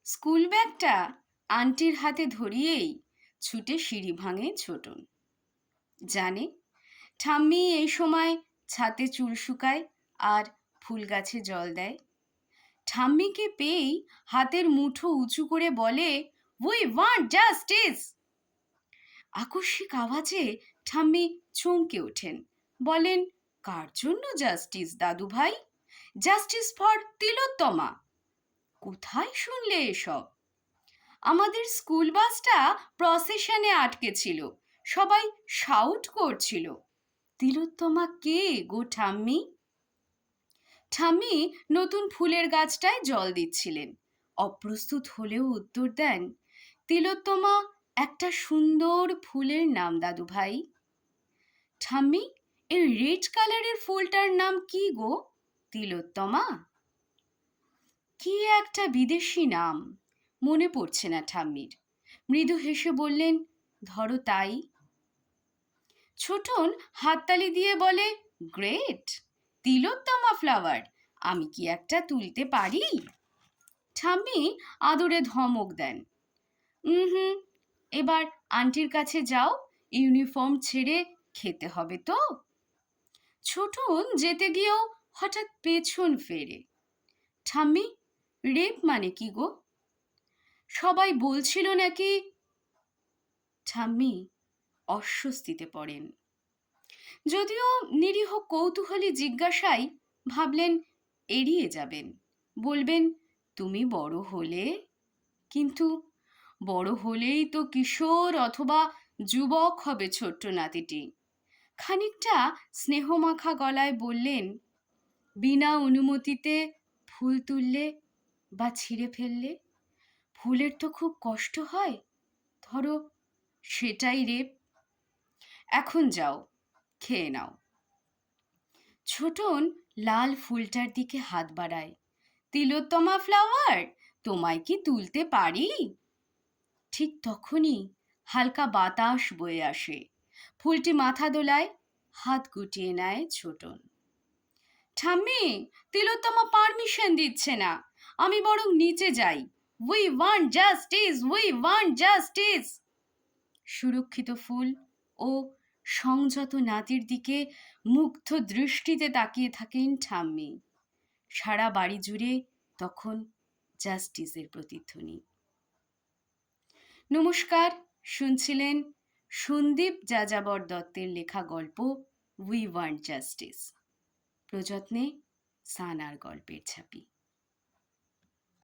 School ব্যাগটা আন্টির হাতে ধরিয়েই ছুটে সিঁড়ি ভাঙে ছোটন। জানে ঠাম্মি এই সময় ছাতে চুল শুকায় আর ফুল গাছে জল দেয়। ঠাম্মিকে পেয়েই হাতের মুঠো উঁচু করে বলে, উই ওয়ান্ট জাস্টিস। আকস্মিক আওয়াজে ঠাম্মি চমকে ওঠেন, বলেন, কার জন্য জাস্টিস দাদু ভাই? জাস্টিস ফর তিলোত্তমা। কোথায় শুনলে এসব? আমাদের স্কুল বাসটা প্রসেশনে আটকে ছিল, সবাই শাউট করছিল। তিলোত্তমা কে গো ঠাম্মি? ঠাম্মি নতুন ফুলের গাছটায় জল দিচ্ছিলেন। অপ্রস্তুত হলেও উত্তর দেন, তিলোত্তমা একটা সুন্দর ফুলের নাম দাদু ভাই। ঠাম্মি, এই রেড কালারের ফুলটার নাম কি গো? তিলোত্তমা। কি একটা বিদেশি নাম, মনে পড়ছে না ঠাম্মির। মৃদু হেসে বললেন, ধরো তাই। ছোটন হাততালি দিয়ে বলে, গ্রেট, তিলোত্তমা ফ্লাওয়ার। আমি কি একটা তুলতে পারি? ঠাম্মি আদরে ধমক দেন, হুম, এবার আন্টির কাছে যাও, ইউনিফর্ম ছেড়ে খেতে হবে তো। ছোটন যেতে গিয়েও হঠাৎ পেছন ফেরে। ঠাম্মি, রেপ মানে কি গো? সবাই বলছিল নাকি। ঠাম্মি অস্বস্তিতে পড়েন। যদিও নিরীহ কৌতূহলী জিজ্ঞাসায় ভাবলেন এড়িয়ে যাবেন, বলবেন, তুমি বড় হলে। কিন্তু বড় হলেই তো কিশোর অথবা যুবক হবে ছোট্ট নাতিটি। খানিকটা স্নেহমাখা গলায় বললেন, বিনা অনুমতিতে ফুল তুললে বা ছিঁড়ে ফেললে ফুলের তো খুব কষ্ট হয়, ধরো সেটাই রেপ। এখন যাও, খেয়ে নাও। ছোটন লাল ফুলটার দিকে হাত বাড়ায়, তিলোত্তমা ফ্লাওয়ার, তোমায় কি তুলতে পারি? ঠিক তখনই হালকা বাতাস বয়ে আসে। ফুলটি মাথা দোলায়, হাত গুটিয়ে নেয় ছোটন। ঠাম্মি, তিলোত্তমা পারমিশন দিচ্ছে না, আমি বরং নিচে যাই। We want justice, we want justice. সুরক্ষিত ফুল ও সংযত নাতির দিকে মুগ্ধ দৃষ্টিতে তাকিয়ে থাকেন ঠাম্মি। সারা বাড়ি জুড়ে তখন জাস্টিসের প্রতিধ্বনি। নমস্কার, শুনছিলেন সন্দীপ যাযাবর দত্তের লেখা গল্প উই ওয়ান্ট জাস্টিস। প্রযত্নে সানার গল্পের ছাপি।